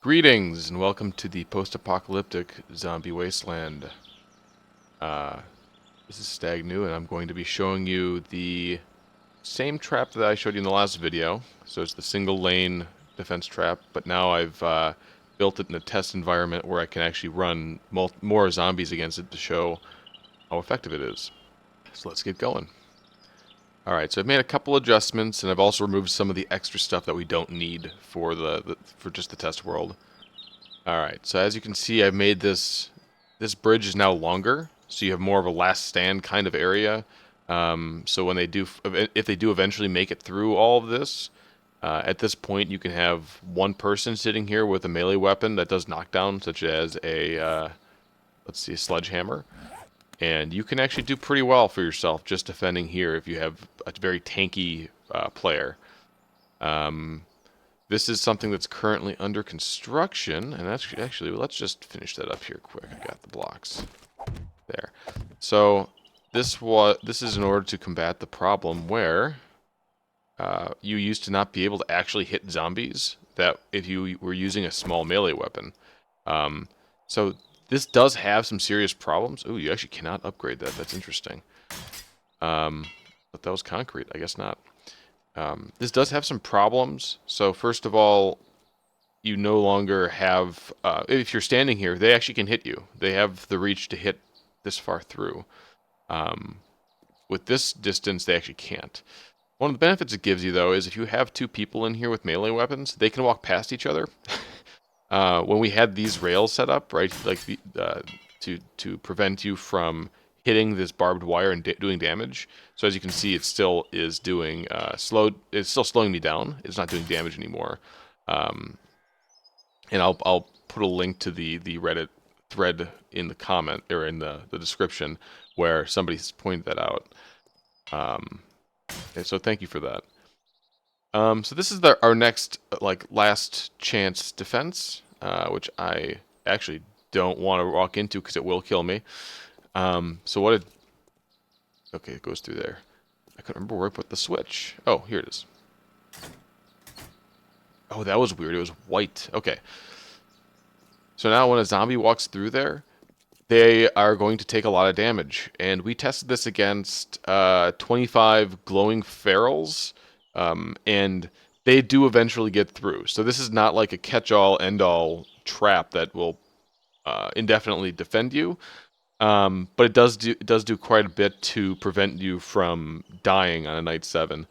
Greetings and welcome to the post-apocalyptic zombie wasteland. Uh, this is Stag New, and I'm going to be showing you the same trap that I showed you in the last video. So it's the single lane defense trap, but now I've built it in a test environment where I can actually run more zombies against it to show how effective it is. So let's get going. Alright, so I've made a couple adjustments, and I've also removed some of the extra stuff that we don't need for for just the test world. Alright, so as you can see, I've made this bridge is now longer, so you have more of a last stand kind of area. So when they do, if they do eventually make it through all of this, at this point you can have one person sitting here with a melee weapon that does knockdown, such as a, let's see, a sledgehammer. And you can actually do pretty well for yourself just defending here if you have a very tanky player. This is something that's currently under construction, and actually, let's just finish that up here quick. I got the blocks there. So this is in order to combat the problem where you used to not be able to actually hit zombies that if you were using a small melee weapon. So this does have some serious problems. Ooh, you actually cannot upgrade that. That's interesting. But that was concrete. I guess not. This does have some problems. So first of all, you no longer have... if you're standing here, they actually can hit you. They have the reach to hit this far through. With this distance, they actually can't. One of the benefits it gives you, though, is if you have two people in here with melee weapons, they can walk past each other. When we had these rails set up, right, like to prevent you from hitting this barbed wire and doing damage. So as you can see, it still is doing it's still slowing me down. It's not doing damage anymore. And I'll put a link to the Reddit thread in the comment or in the description where somebody's pointed that out. And so thank you for that. So this is our next, last chance defense, which I actually don't want to walk into because it will kill me. So what okay, it goes through there. I couldn't remember where I put the switch. Oh, here it is. Oh, that was weird. It was white. Okay. So now when a zombie walks through there, they are going to take a lot of damage. And we tested this against 25 glowing ferals. And they do eventually get through. So this is not like a catch-all, end-all trap that will indefinitely defend you. But it does do quite a bit to prevent you from dying on a night 7.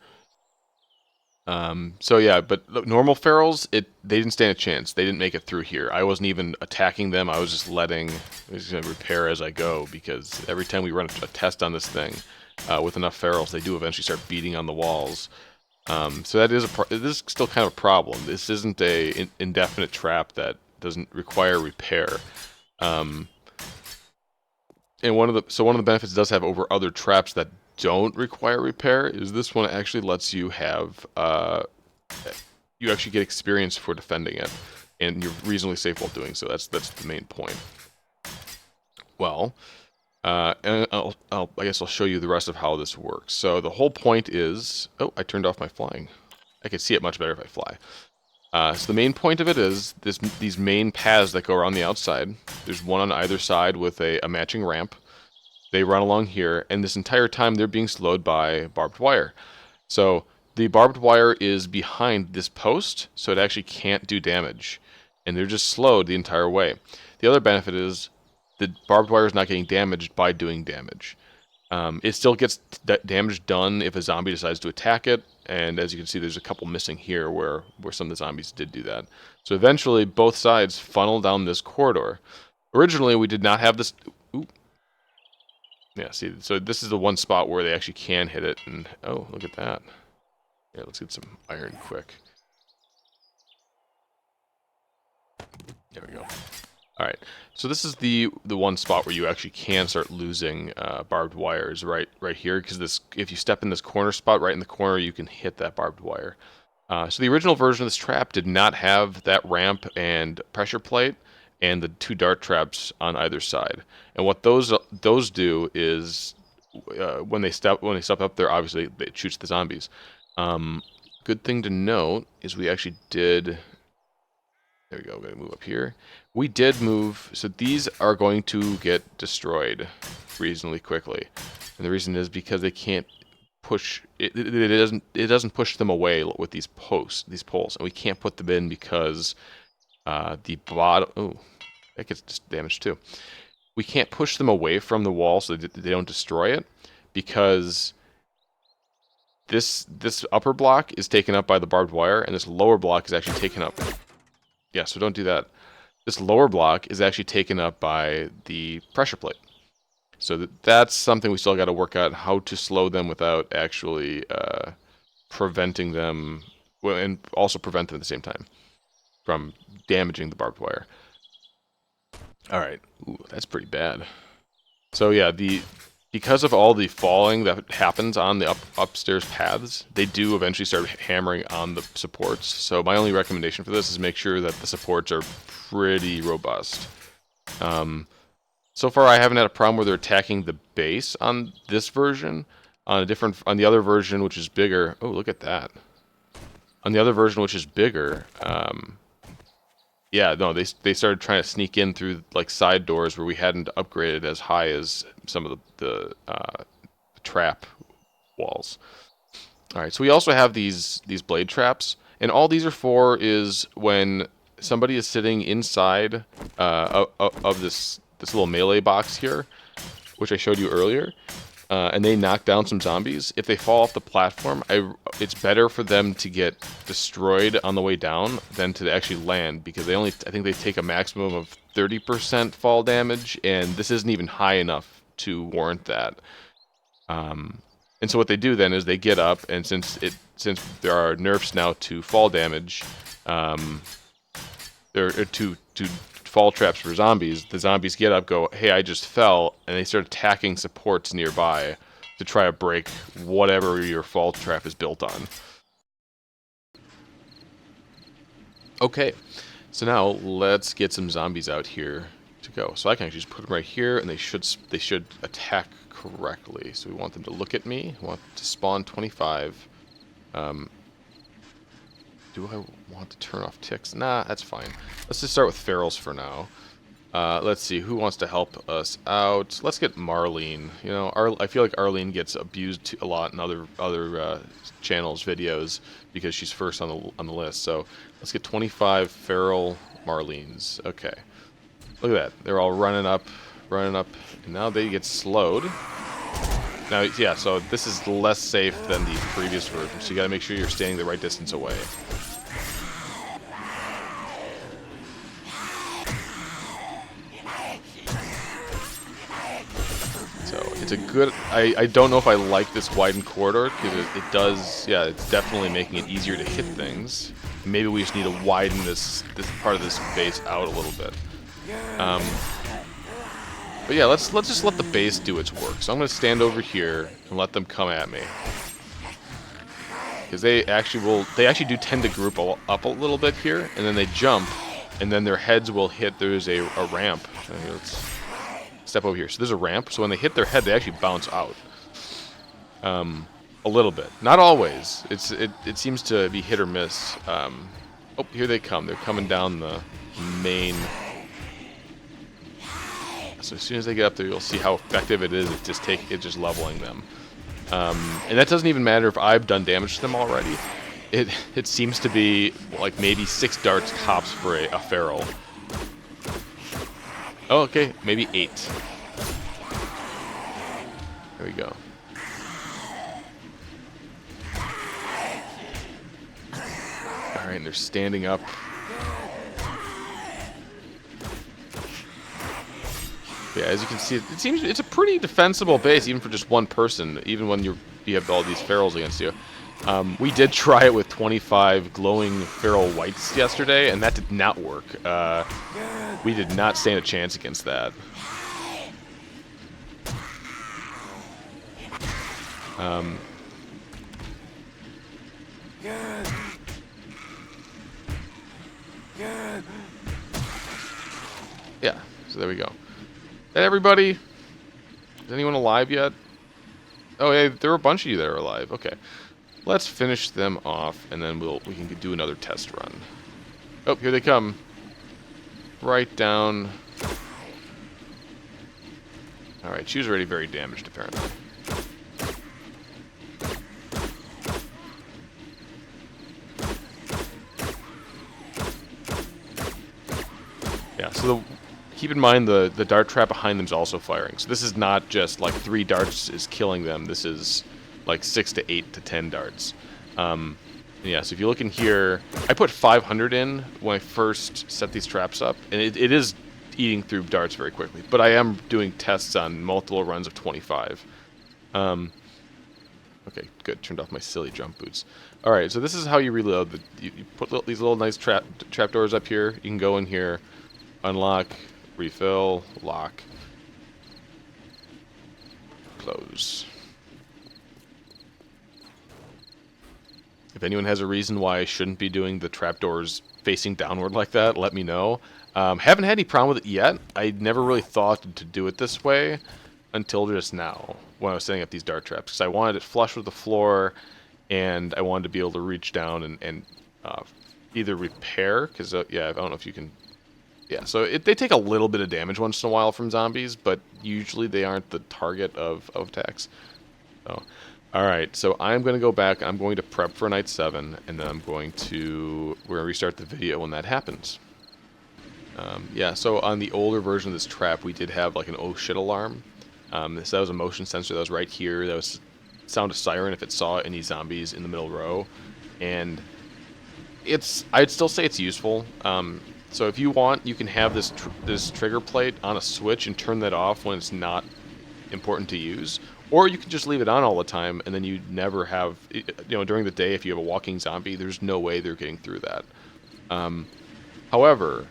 So yeah, but normal ferals, they didn't stand a chance. They didn't make it through here. I wasn't even attacking them. I was just letting, I was going to repair as I go, because every time we run a test on this thing with enough ferals, they do eventually start beating on the walls. So that is this is still kind of a problem. This isn't a indefinite trap that doesn't require repair. And one of the benefits it does have over other traps that don't require repair is this one actually lets you have you actually get experience for defending it, and you're reasonably safe while doing so. That's the main point. Well, and I guess I'll show you the rest of how this works. So the whole point is, oh, I turned off my flying. I can see it much better if I fly. So the main point of it is these main paths that go around the outside. There's one on either side with a matching ramp. They run along here, and this entire time they're being slowed by barbed wire. So the barbed wire is behind this post, so it actually can't do damage. And they're just slowed the entire way. The other benefit is the barbed wire is not getting damaged by doing damage. It still gets damage done if a zombie decides to attack it, and as you can see, there's a couple missing here where some of the zombies did do that. So eventually, both sides funnel down this corridor. Originally, we did not have this... Ooh. Yeah, see, so this is the one spot where they actually can hit it, and oh, look at that. Yeah, let's get some iron quick. There we go. Alright, so this is the one spot where you actually can start losing barbed wires right here, because if you step in this corner spot, right in the corner, you can hit that barbed wire. So the original version of this trap did not have that ramp and pressure plate, and the 2 dart traps on either side. And what those do is, when they step up there, obviously it shoots the zombies. Good thing to note is we actually did There we go. We're going to move up here. We did move, so these are going to get destroyed reasonably quickly. And the reason is because they can't push it doesn't push them away with these poles, and we can't put them in because the bottom, oh, that gets damaged too. We can't push them away from the wall so that they don't destroy it, because this upper block is taken up by the barbed wire, and this lower block is actually taken up. Yeah, so don't do that. This lower block is actually taken up by the pressure plate. So that's something we still got to work out, how to slow them without actually preventing them, well, and also prevent them at the same time from damaging the barbed wire. All right, ooh, that's pretty bad. So yeah, because of all the falling that happens on the upstairs paths, they do eventually start hammering on the supports. So my only recommendation for this is make sure that the supports are pretty robust. So far, I haven't had a problem where they're attacking the base on this version. On the other version, which is bigger. Oh, look at that. On the other version, which is bigger, yeah, no, they started trying to sneak in through like side doors where we hadn't upgraded as high as some of the trap walls. All right, so we also have these blade traps, and all these are for is when somebody is sitting inside of this little melee box here, which I showed you earlier, and they knock down some zombies. If they fall off the platform, it's better for them to get destroyed on the way down than to actually land, because I think they take a maximum of 30% fall damage, and this isn't even high enough to warrant that. And so what they do then is they get up, and since there are nerfs now to fall damage, there are to fall traps for zombies, the zombies get up, go, hey, I just fell, and they start attacking supports nearby to try to break whatever your fall trap is built on. Okay, so now let's get some zombies out here to go. So I can actually just put them right here, and they should attack correctly. So we want them to look at me. We want to spawn 25. Do I want to turn off ticks? Nah, that's fine. Let's just start with ferals for now. Let's see, who wants to help us out? Let's get Marlene. You know, I feel like Arlene gets abused a lot in other channels, videos, because she's first on the list. So let's get 25 feral Marlenes. Okay, look at that. They're all running up, and now they get slowed. Now, yeah, so this is less safe than the previous version, so you gotta make sure you're standing the right distance away. So it's a good, I don't know if I like this widened corridor, because it does, yeah, it's definitely making it easier to hit things. Maybe we just need to widen this part of this base out a little bit. But yeah, let's just let the base do its work. So I'm going to stand over here and let them come at me, because they actually do tend to group up a little bit here, and then they jump, and then their heads will hit. There's a ramp. Let's step over here. So there's a ramp. So when they hit their head, they actually bounce out. A little bit, not always. It seems to be hit or miss. Oh, here they come. They're coming down the main. So as soon as they get up there, you'll see how effective it is at just leveling them. And that doesn't even matter if I've done damage to them already. It seems to be like maybe 6 darts tops for a feral. Oh, okay, maybe 8. There we go. All right, and they're standing up. Yeah, as you can see, it seems it's a pretty defensible base, even for just one person, even when you have all these ferals against you. We did try it with 25 glowing feral whites yesterday, and that did not work. We did not stand a chance against that. Yeah, so there we go. And everybody, is anyone alive yet? Oh, yeah, there were a bunch of you that are alive. Okay, let's finish them off, and then we can do another test run. Oh, here they come. right down. Alright, she was already very damaged, apparently. Yeah, so keep in mind the dart trap behind them is also firing. So this is not just like 3 darts is killing them. This is like 6 to 8 to 10 darts. Yeah, so if you look in here, I put 500 in when I first set these traps up, and it is eating through darts very quickly. But I am doing tests on multiple runs of 25. Okay, good. Turned off my silly jump boots. All right, so this is how you reload. You put these little nice trap doors up here. You can go in here, unlock, refill, lock, close. If anyone has a reason why I shouldn't be doing the trapdoors facing downward like that, let me know. Haven't had any problem with it yet. I never really thought to do it this way until just now when I was setting up these dart traps, because I wanted it flush with the floor, and I wanted to be able to reach down and either repair, because yeah, I don't know if you can. Yeah, so they take a little bit of damage once in a while from zombies, but usually they aren't the target of attacks. So, alright, so I'm going to go back, I'm going to prep for night 7, and then we're going to restart the video when that happens. Yeah, so on the older version of this trap, we did have like an oh shit alarm. So that was a motion sensor that was right here, that was sound a siren if it saw any zombies in the middle row. And I'd still say it's useful. So if you want, you can have this trigger plate on a switch and turn that off when it's not important to use, or you can just leave it on all the time, and then you never have, during the day, if you have a walking zombie, there's no way they're getting through that. However,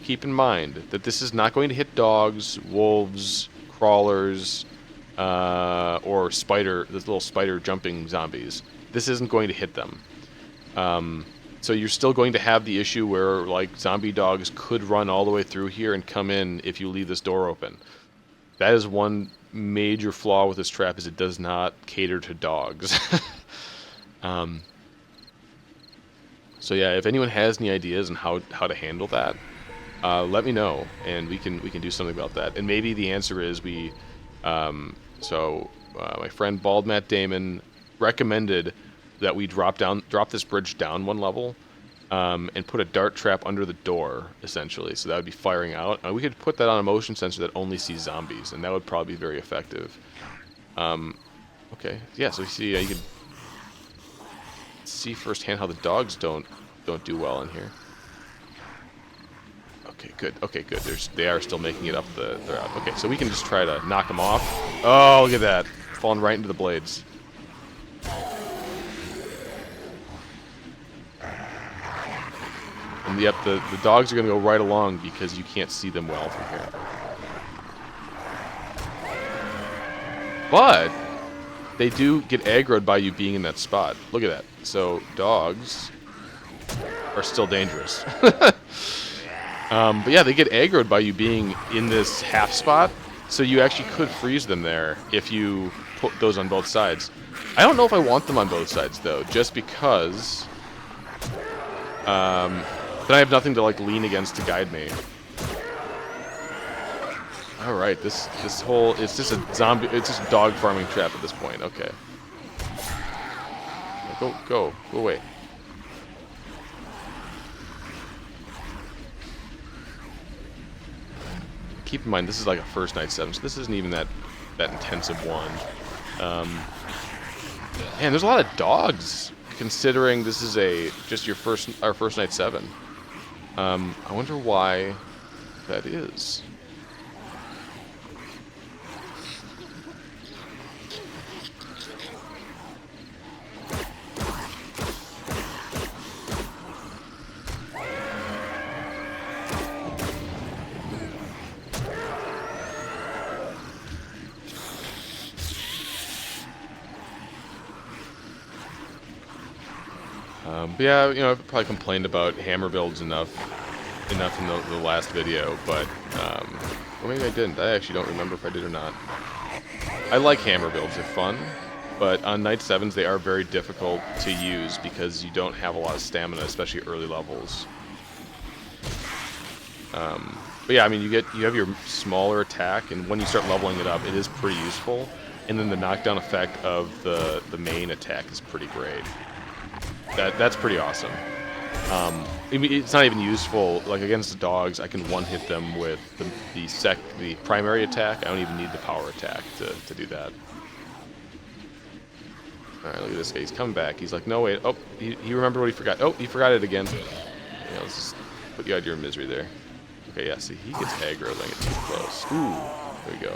keep in mind that this is not going to hit dogs, wolves, crawlers, or this little spider jumping zombies. This isn't going to hit them. So you're still going to have the issue where, like, zombie dogs could run all the way through here and come in if you leave this door open. That is one major flaw with this trap, is it does not cater to dogs. So yeah, if anyone has any ideas on how to handle that, let me know, and we can do something about that. And maybe the answer is my friend Bald Matt Damon recommended that we drop this bridge down 1 level, and put a dart trap under the door, essentially. So that would be firing out. We could put that on a motion sensor that only sees zombies, and that would probably be very effective. Okay, yeah. So you see, you can see firsthand how the dogs don't do well in here. Okay, good. Okay, good. They are still making it up the route. Okay, so we can just try to knock them off. Oh, look at that, falling right into the blades. And yep, the dogs are going to go right along because you can't see them well from here. But they do get aggroed by you being in that spot. Look at that. So dogs are still dangerous. But yeah, they get aggroed by you being in this half spot. So you actually could freeze them there if you put those on both sides. I don't know if I want them on both sides, though, just because then I have nothing to, like, lean against to guide me. Alright, this whole, it's just a dog farming trap at this point. Okay. Go away. Keep in mind, this is like a first night 7, so this isn't even that intensive one. Man, there's a lot of dogs, considering this is just our first night 7. I wonder why that is. But yeah, I've probably complained about hammer builds enough in the last video, but or maybe I didn't. I actually don't remember if I did or not. I like hammer builds; they're fun, but on night 7s they are very difficult to use because you don't have a lot of stamina, especially early levels. But yeah, I mean, you have your smaller attack, and when you start leveling it up, it is pretty useful. And then the knockdown effect of the main attack is pretty great. That's pretty awesome. I mean, it's not even useful. Like against the dogs, I can one-hit them with the primary attack. I don't even need the power attack to do that. All right, look at this guy. He's coming back. He's like, no wait. Oh, he remembered what he forgot. Oh, he forgot it again. Yeah, let's just put you out of your misery there. Okay, yeah. See, he gets aggro when I get too close. Ooh, there we go.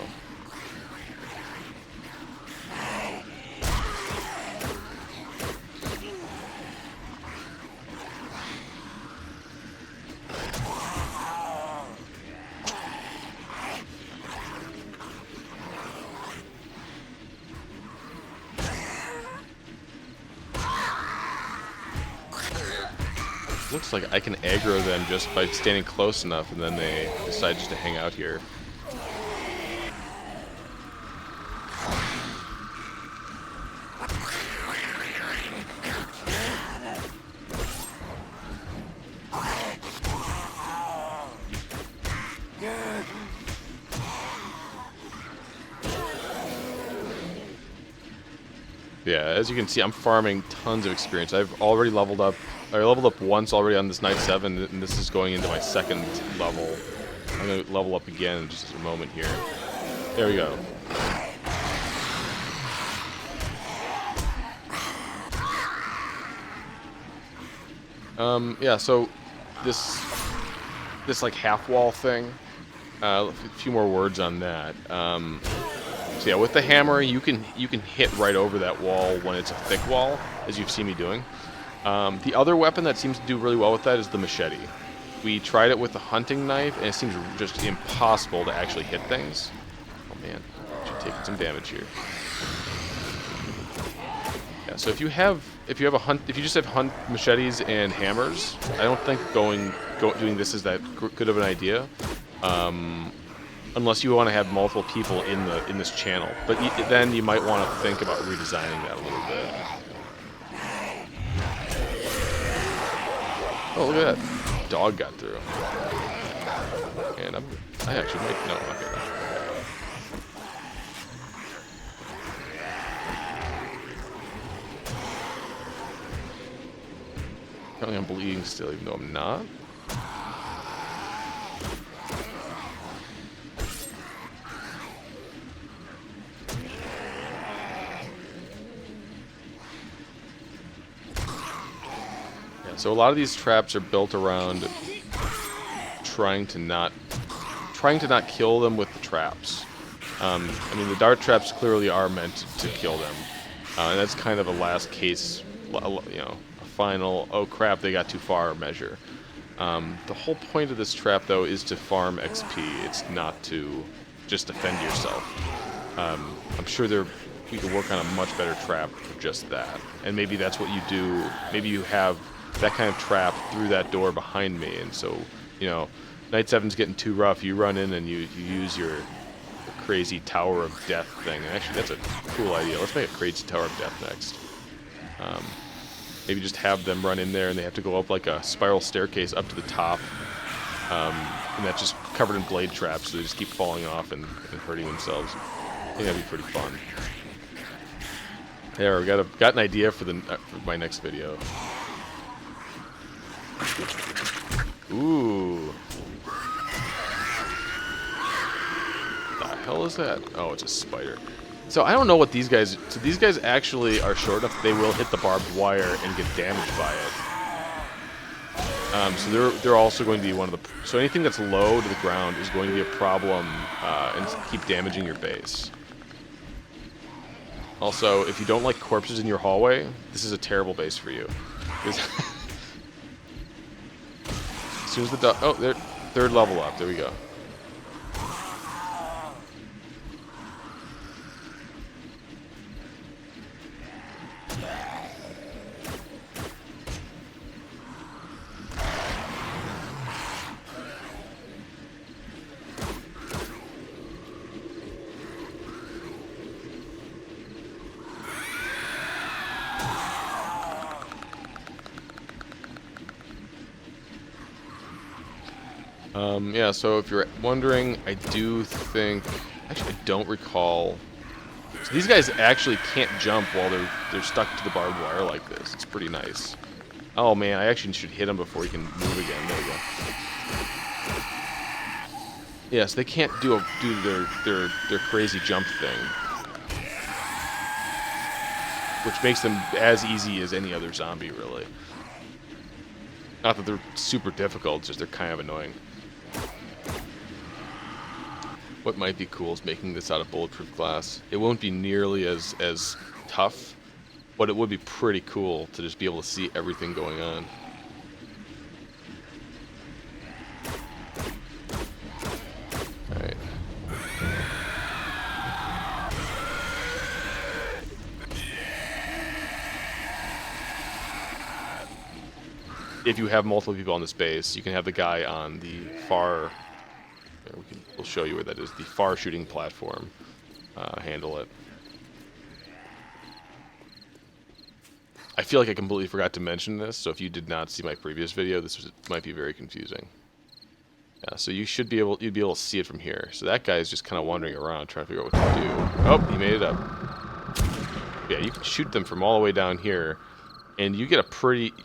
Looks like I can aggro them just by standing close enough, and then they decide just to hang out here. Yeah, as you can see, I'm farming tons of experience. I've already leveled up. I leveled up once already on this Knight 7, and this is going into my second level. I'm going to level up again in just a moment here. There we go. Yeah, so this like half wall thing, a few more words on that. So yeah, with the hammer, you can hit right over that wall when it's a thick wall, as you've seen me doing. The other weapon that seems to do really well with that is the machete. We tried it with the hunting knife, and it seems just impossible to actually hit things. Oh man, she's taking some damage here. Yeah, so if you just have hunt machetes and hammers, I don't think doing this is that good of an idea. Unless you want to have multiple people in this channel, but then you might want to think about redesigning that a little bit. Oh, look at that! Dog got through, and I actually might okay. Apparently, I'm bleeding still, even though I'm not. So a lot of these traps are built around trying to not kill them with the traps. I mean, the dart traps clearly are meant to kill them, and that's kind of a last case, a final, oh crap, they got too far measure. The whole point of this trap, though, is to farm XP. It's not to just defend yourself. I'm sure you could work on a much better trap for just that, and maybe that's what you do. Maybe you have that kind of trap through that door behind me, and so, Knight 7's getting too rough. You run in and you use your crazy Tower of Death thing. And actually, that's a cool idea. Let's make a crazy Tower of Death next. Maybe just have them run in there, and they have to go up like a spiral staircase up to the top, and that's just covered in blade traps, so they just keep falling off and hurting themselves. I think that'd be pretty fun. There, we got an idea for my next video. Ooh. The hell is that? Oh, it's a spider. So I don't know what these guys... So these guys actually are short enough that they will hit the barbed wire and get damaged by it. So they're also going to be one of the... So anything that's low to the ground is going to be a problem and keep damaging your base. Also, if you don't like corpses in your hallway, this is a terrible base for you. As soon as oh, they're third level up. There we go. Yeah, so if you're wondering, I do think... Actually, I don't recall... So these guys actually can't jump while they're stuck to the barbed wire like this. It's pretty nice. Oh man, I actually should hit him before he can move again. There we go. Yes, they can't do their crazy jump thing, which makes them as easy as any other zombie, really. Not that they're super difficult, just they're kind of annoying. What might be cool is making this out of bulletproof glass. It won't be nearly as tough, but it would be pretty cool to just be able to see everything going on. Alright. If you have multiple people on this base, you can have the guy on the far... We'll show you where that is. The far shooting platform. Handle it. I feel like I completely forgot to mention this, so if you did not see my previous video, might be very confusing. Yeah, so you'd be able to see it from here. So that guy is just kind of wandering around trying to figure out what to do. Oh, he made it up. Yeah, you can shoot them from all the way down here, and you get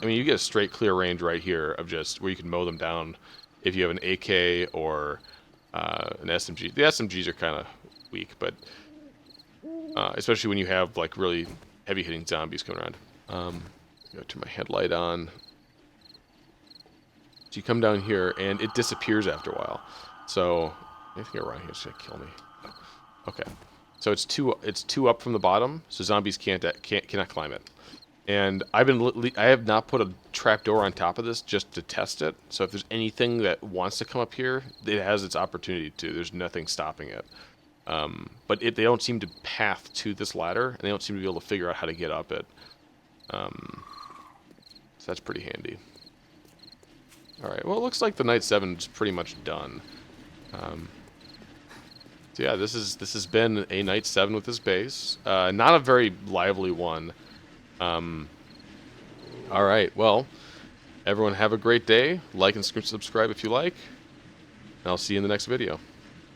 you get a straight clear range right here of just where you can mow them down if you have an AK or an SMG. The SMGs are kind of weak, but especially when you have like really heavy hitting zombies coming around. Go turn my headlight on. So you come down here and it disappears after a while. So anything around here is gonna kill me. Okay, so it's two up from the bottom, so zombies cannot climb it. And I have not put a trapdoor on top of this just to test it. So if there's anything that wants to come up here, it has its opportunity to. There's nothing stopping it. But they don't seem to path to this ladder, and they don't seem to be able to figure out how to get up it. So that's pretty handy. All right. Well, it looks like the Night 7 is pretty much done. So yeah, this has been a Night 7 with this base. Not a very lively one. Alright, well, everyone have a great day. Like and subscribe if you like. And I'll see you in the next video.